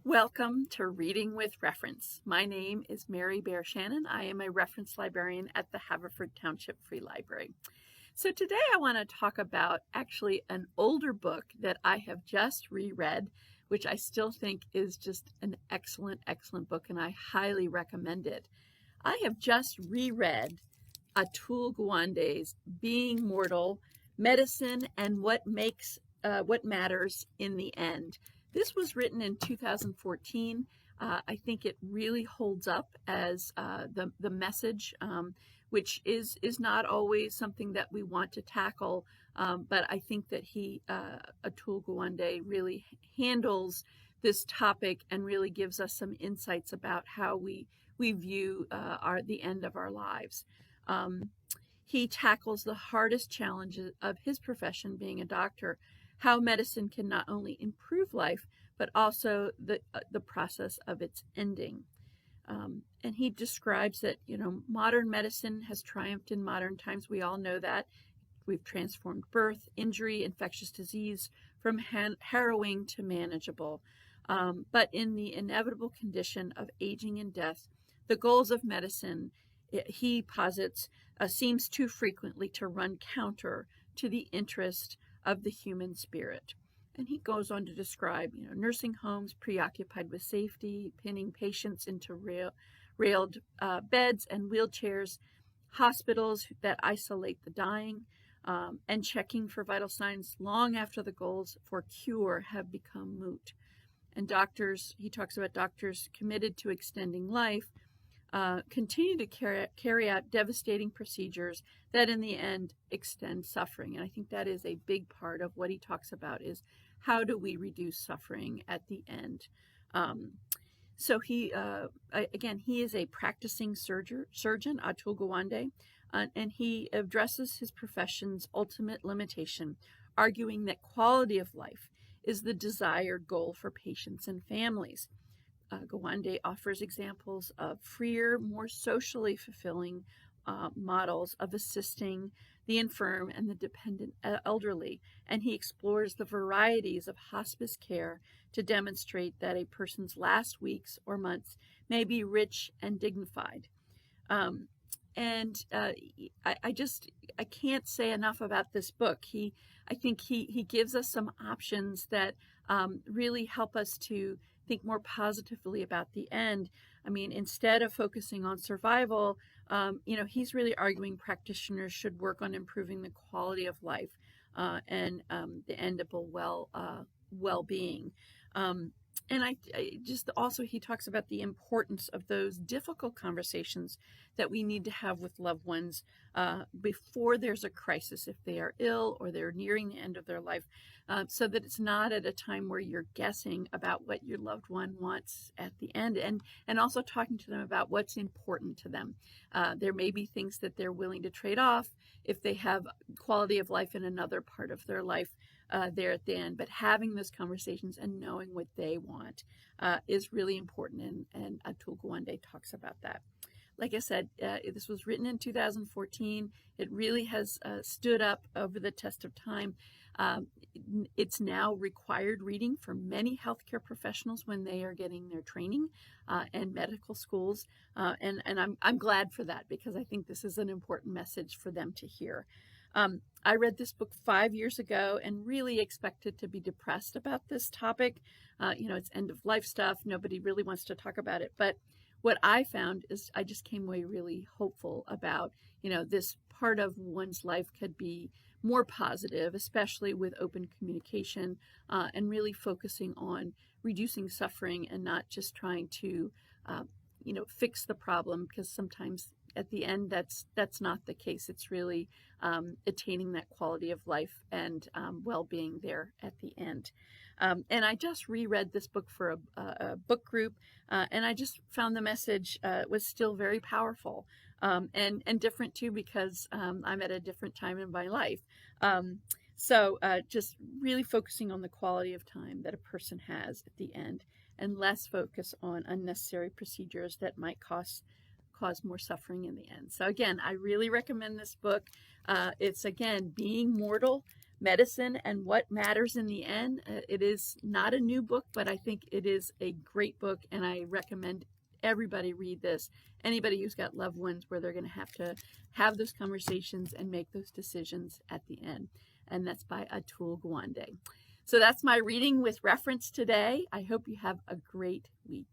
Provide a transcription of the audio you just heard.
Welcome to Reading with Reference. My name is Mary Bear Shannon. I am a reference librarian at the Haverford Township Free Library. So today I want to talk about actually an older book that I have just reread, which I still think is just an excellent book, and I highly recommend it. I have just reread Atul Gawande's Being Mortal, Medicine and What Matters in the End. This was written in 2014. I think it really holds up as the message, which is not always something that we want to tackle, but I think that Atul Gawande really handles this topic and really gives us some insights about how we view the end of our lives. He tackles the hardest challenges of his profession, being a doctor, how medicine can not only improve life, but also the process of its ending. And he describes that, modern medicine has triumphed in modern times. We all know that. We've transformed birth, injury, infectious disease from harrowing to manageable. But in the inevitable condition of aging and death, the goals of medicine, he posits, seems too frequently to run counter to the interest of the human spirit. And he goes on to describe, nursing homes preoccupied with safety, pinning patients into railed beds and wheelchairs, hospitals that isolate the dying, and checking for vital signs long after the goals for cure have become moot. And he talks about doctors committed to extending life, continue to carry out devastating procedures that in the end extend suffering. And I think that is a big part of what he talks about, is how do we reduce suffering at the end. So he is a practicing surgeon, Atul Gawande, and he addresses his profession's ultimate limitation, arguing that quality of life is the desired goal for patients and families. Gawande offers examples of freer, more socially fulfilling models of assisting the infirm and the dependent elderly, and he explores the varieties of hospice care to demonstrate that a person's last weeks or months may be rich and dignified. I can't say enough about this book. I think he gives us some options that really help us to think more positively about the end. I mean, instead of focusing on survival, he's really arguing practitioners should work on improving the quality of life and the endable well-being. He talks about the importance of those difficult conversations that we need to have with loved ones before there's a crisis, if they are ill or they're nearing the end of their life, so that it's not at a time where you're guessing about what your loved one wants at the end, and also talking to them about what's important to them. There may be things that they're willing to trade off if they have quality of life in another part of their life there at the end, but having those conversations and knowing what they want is really important, and Atul Gawande talks about that. Like I said, this was written in 2014. It really has stood up over the test of time. It's now required reading for many healthcare professionals when they are getting their training and medical schools, and I'm glad for that, because I think this is an important message for them to hear. I read this book 5 years ago and really expected to be depressed about this topic. It's end of life stuff. Nobody really wants to talk about it. But what I found is I just came away really hopeful about, this part of one's life could be more positive, especially with open communication and really focusing on reducing suffering and not just trying to, fix the problem, because sometimes at the end that's not the case. It's really attaining that quality of life and well-being there at the end. And I just reread this book for a book group, and I just found the message was still very powerful and different too, because I'm at a different time in my life. So just really focusing on the quality of time that a person has at the end, and less focus on unnecessary procedures that might cause more suffering in the end. So again, I really recommend this book. It's, again, Being Mortal, Medicine and What Matters in the End. It is not a new book, but I think it is a great book, and I recommend everybody read this. Anybody who's got loved ones where they're going to have those conversations and make those decisions at the end. And that's by Atul Gawande. So that's my reading with reference today. I hope you have a great week.